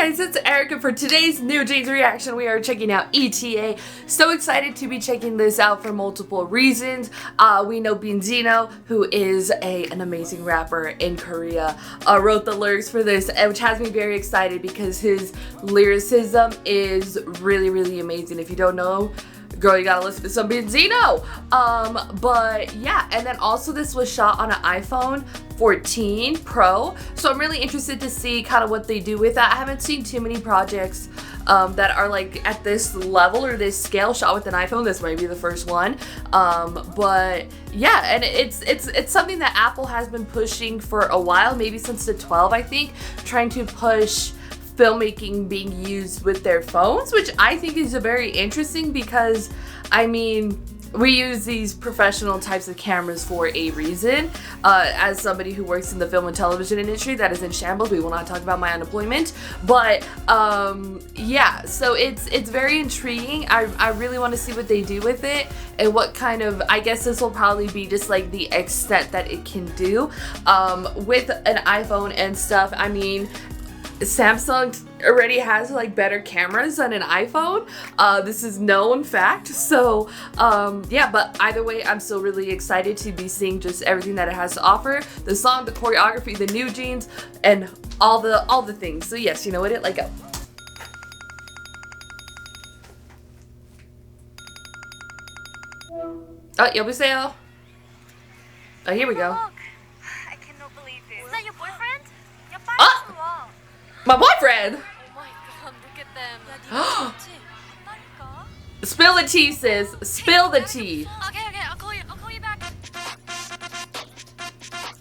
guys, it's Erika. For today's NewJeans reaction, we are checking out ETA. So excited to be checking this out for multiple reasons. We know Benzino, who is an amazing rapper in Korea, wrote the lyrics for this, which has me very excited because his lyricism is really amazing. If you don't know, girl, you gotta listen to some Benzino. But yeah, and then also this was shot on an iPhone 14 Pro, so I'm really interested to see kind of what they do with that. I haven't seen too many projects that are like at this level or this scale shot with an iPhone. This might be the first one, but yeah, and it's something that Apple has been pushing for a while, maybe since the 12, I think, trying to push filmmaking being used with their phones, which I think is very interesting because, I mean, we use these professional types of cameras for a reason. As somebody who works in the film and television industry that is in shambles, we will not talk about my unemployment, but yeah, so it's very intriguing. I really want to see what they do with it and what kind of, I guess this will probably be just like the extent that it can do with an iPhone and stuff. I mean, Samsung already has like better cameras than an iPhone. This is known fact. So yeah, but either way, I'm still really excited to be seeing just everything that it has to offer. The song, the choreography, the NewJeans, and all the things. So yes, you know what, like go. Oh, 여보세요. Oh, here we go. I cannot believe this. Is that your boyfriend? My boyfriend! Oh my god, look at them. Spill the tea, sis. Spill the tea. Okay, I'll call you back.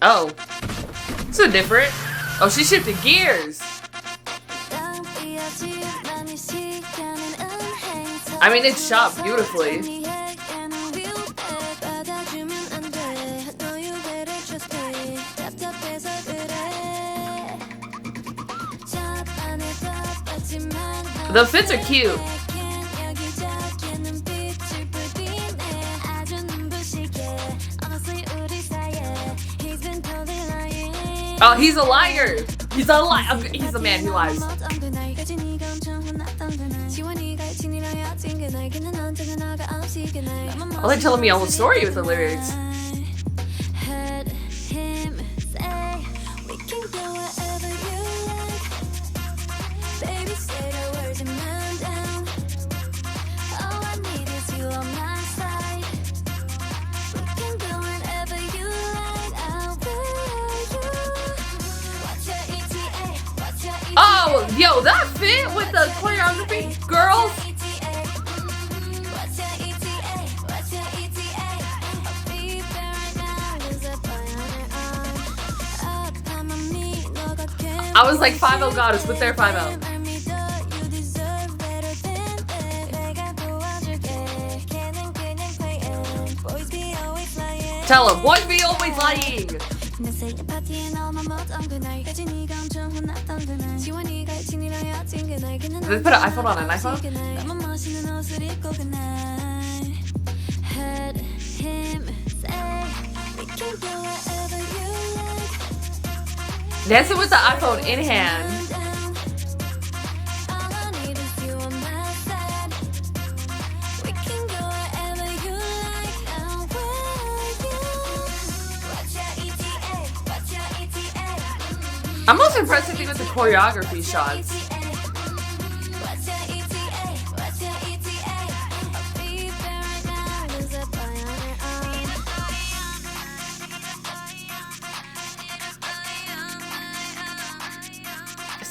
Oh. So different. Oh, she shifted gears. I mean, it's shot beautifully. The fits are cute. Oh, he's a liar. He's a liar. He's a man who lies. Oh, they're telling me all the story with the lyrics. Oh, yo, that fit with the choreography, girls. I was like 5-0 goddess with their 5-0. Tell him, boys be always lying. Did they put an iPhone on an iPhone? Dancing with the iPhone in hand. I'm most impressed with the choreography shots.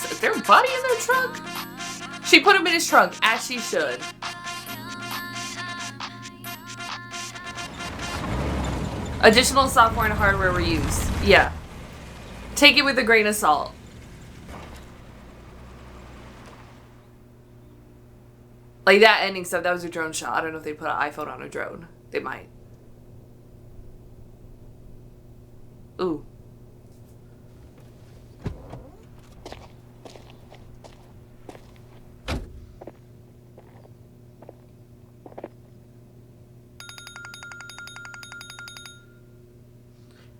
Is there a body in their trunk? She put him in his trunk, as she should. Additional software and hardware were used. Yeah. Take it with a grain of salt. Like that ending stuff, that was a drone shot. I don't know if they put an iPhone on a drone. They might. Ooh.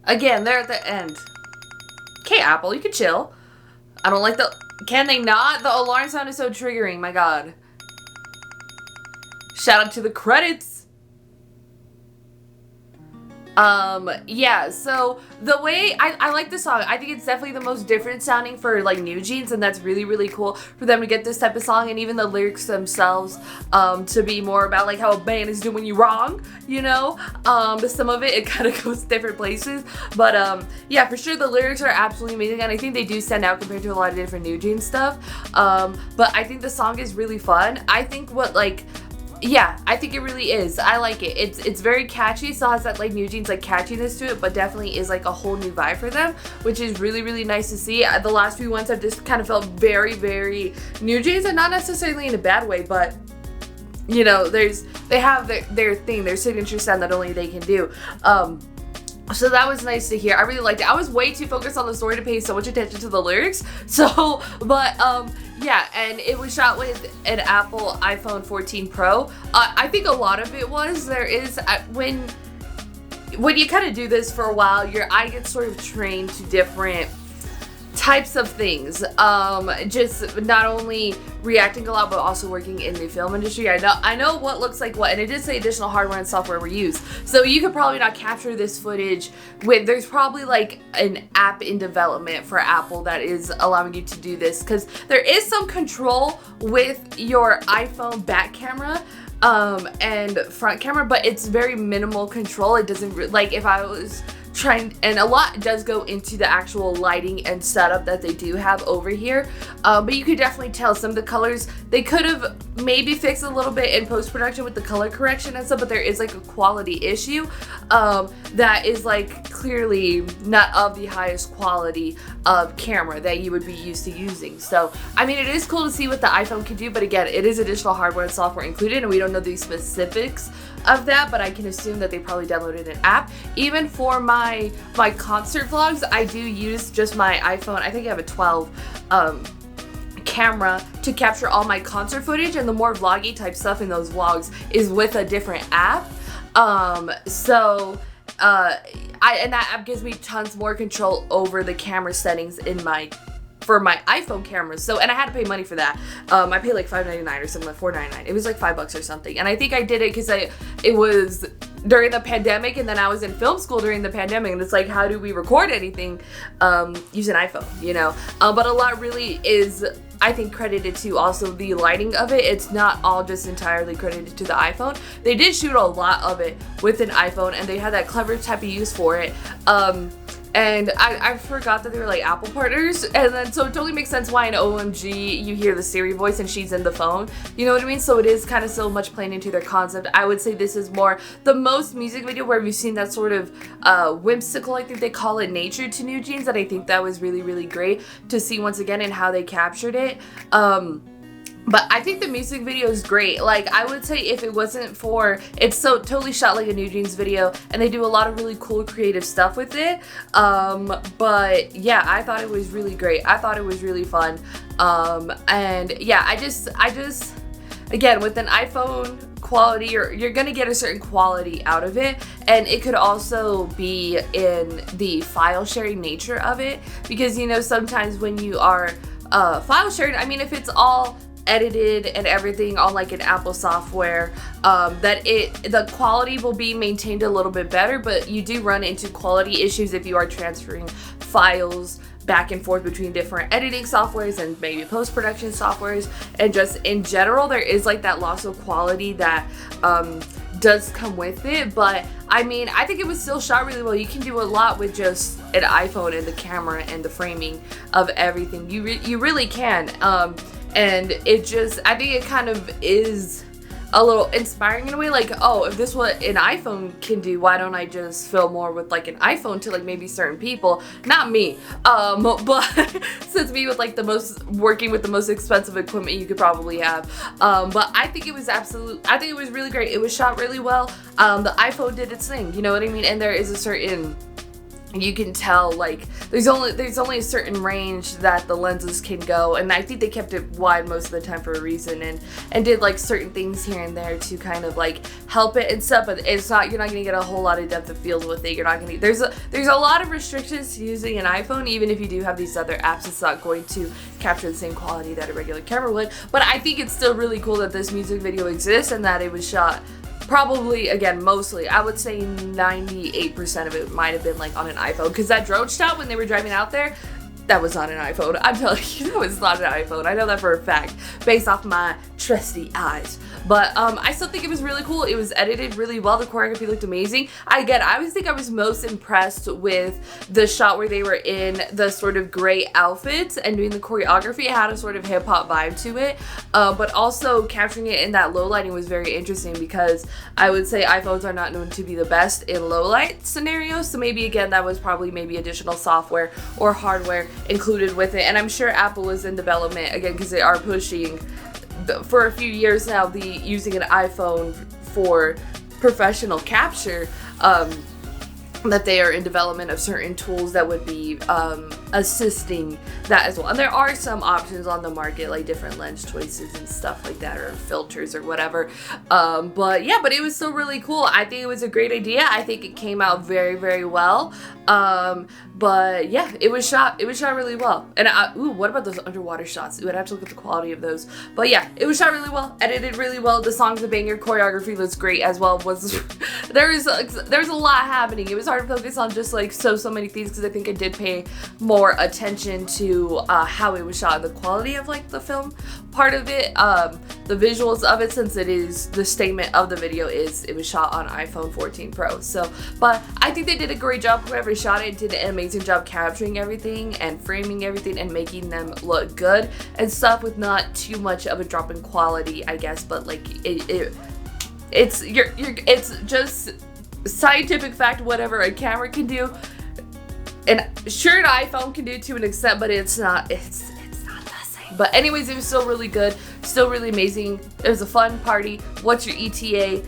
Again, they're at the end. Okay, Apple, you can chill. I don't like the... Can they not? The alarm sound is so triggering, my god. Shout out to the credits. Yeah, so the way I like the song, I think it's definitely the most different sounding for like NewJeans, and that's really, really cool for them to get this type of song, and even the lyrics themselves, to be more about like how a band is doing you wrong, you know? But some of it kind of goes different places, but yeah, for sure the lyrics are absolutely amazing, and I think they do stand out compared to a lot of different NewJeans stuff, but I think the song is really fun. I think yeah, I think it really is. I like it. It's very catchy. Still has that like NewJeans like catchiness to it, but definitely is like a whole new vibe for them, which is really, really nice to see. The last few ones have just kind of felt very, very NewJeans, and not necessarily in a bad way, but you know, they have their thing, their signature sound that only they can do. So that was nice to hear. I really liked it. I was way too focused on the story to pay so much attention to the lyrics. So, but yeah, and it was shot with an Apple iPhone 14 Pro. I think a lot of it was, there is, when you kind of do this for a while, your eye gets sort of trained to different types of things, just not only reacting a lot but also working in the film industry. I know what looks like what, and it did say additional hardware and software were used, so you could probably not capture this footage with, there's probably like an app in development for Apple that is allowing you to do this, because there is some control with your iPhone back camera and front camera, but it's very minimal control. It doesn't, like if I was trying, and a lot does go into the actual lighting and setup that they do have over here, but you could definitely tell some of the colors, they could have maybe fixed a little bit in post-production with the color correction and stuff, but there is like a quality issue that is like clearly not of the highest quality of camera that you would be used to using. So I mean, it is cool to see what the iPhone can do, but again, it is additional hardware and software included, and we don't know the specifics of that, but I can assume that they probably downloaded an app. Even for my concert vlogs, I do use just my iPhone. I think I have a 12 camera to capture all my concert footage, and the more vloggy type stuff in those vlogs is with a different app. And that app gives me tons more control over the camera settings in for my iPhone cameras. So, and I had to pay money for that. I paid like $5.99 or something, like $4.99. It was like $5 or something. And I think I did it because it was during the pandemic, and then I was in film school during the pandemic, and it's like, how do we record anything using iPhone, you know? But a lot really is, I think, credited to also the lighting of it. It's not all just entirely credited to the iPhone. They did shoot a lot of it with an iPhone, and they had that clever type of use for it. And I forgot that they were like Apple partners, and then so it totally makes sense why in OMG you hear the Siri voice and she's in the phone, you know what I mean? So it is kind of so much playing into their concept. I would say this is more the most music video where we've seen that sort of whimsical, I think they call it, nature to NewJeans, that I think that was really, really great to see once again and how they captured it. But I think the music video is great. Like, I would say if it wasn't for, it's so totally shot like a NewJeans video, and they do a lot of really cool creative stuff with it. But yeah, I thought it was really great. I thought it was really fun. And yeah, I just, again, with an iPhone quality, you're gonna get a certain quality out of it, and it could also be in the file sharing nature of it, because you know, sometimes when you are file sharing, I mean, if it's all edited and everything on like an Apple software, that the quality will be maintained a little bit better, but you do run into quality issues if you are transferring files back and forth between different editing softwares and maybe post-production softwares, and just in general there is like that loss of quality that does come with it. But I mean, I think it was still shot really well. You can do a lot with just an iPhone and the camera and the framing of everything. You really can. And it just, I think it kind of is a little inspiring in a way, like, oh, if this what an iPhone can do, why don't I just film more with like an iPhone to like maybe certain people? Not me, but since me with like working with the most expensive equipment you could probably have. But I think it was I think it was really great. It was shot really well. The iPhone did its thing, you know what I mean? And there is a certain you can tell like there's only a certain range that the lenses can go, and I think they kept it wide most of the time for a reason, and did like certain things here and there to kind of like help it and stuff. But it's not, you're not gonna get a whole lot of depth of field with it. You're not gonna, there's a lot of restrictions to using an iPhone. Even if you do have these other apps, it's not going to capture the same quality that a regular camera would. But I think it's still really cool that this music video exists and that it was shot probably, again, mostly, I would say 98% of it might have been like on an iPhone, because that drone shot when they were driving out there, that was not an iPhone. I'm telling you, that was not an iPhone. I know that for a fact, based off my trusty eyes. But I still think it was really cool. It was edited really well. The choreography looked amazing. Again, I always think I was most impressed with the shot where they were in the sort of gray outfits and doing the choreography. It had a sort of hip hop vibe to it, but also capturing it in that low lighting was very interesting, because I would say iPhones are not known to be the best in low light scenarios. So maybe again, that was probably maybe additional software or hardware included with it. And I'm sure Apple is in development again, because they are pushing for a few years now the using an iPhone for professional capture, that they are in development of certain tools that would be assisting that as well. And there are some options on the market, like different lens choices and stuff like that, or filters or whatever. But yeah, but it was still really cool. I think it was a great idea. I think it came out very, very well. But yeah, it was shot really well. And ooh, what about those underwater shots? Ooh, I'd have to look at the quality of those. But yeah, it was shot really well, edited really well. The song's a banger, choreography looks great as well. There's a lot happening. It was hard to focus on just like so many things, because I think I did pay more attention to how it was shot and the quality of like the film part of it, the visuals of it, since it is the statement of the video is it was shot on iPhone 14 Pro. So, but I think they did a great job. Whoever shot it did an amazing job capturing everything and framing everything and making them look good and stuff, with not too much of a drop in quality, I guess. But like it's just scientific fact, whatever a camera can do, and sure, an iPhone can do to an extent, but it's not the same. But anyways, it was still really good, still really amazing. It was a fun party. What's your ETA?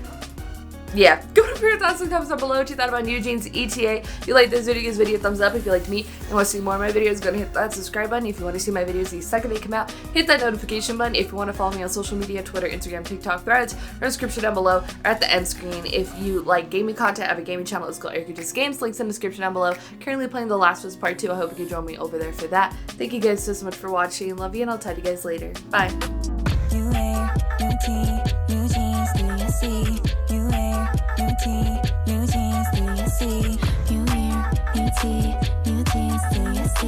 Yeah, go to your thoughts in the comments down below what you thought about NewJeans ETA. If you like this video, give this video a thumbs up. If you liked me and want to see more of my videos, go ahead and hit that subscribe button. If you want to see my videos the second they come out, hit that notification button. If you want to follow me on social media, Twitter, Instagram, TikTok, Threads, or in the description down below, or at the end screen. If you like gaming content, I have a gaming channel. It's called Erika Just Games. Links in the description down below. Currently playing The Last of Us Part 2. I hope you can join me over there for that. Thank you guys so much for watching. Love you, and I'll talk to you guys later. Bye. NewJeans, do you see? You wear NewJeans, do you see?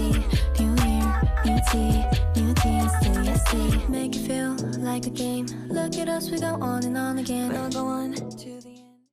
You wear NewJeans, do you see? Make it feel like a game. Look at us, we go on and on again. We'll go on to the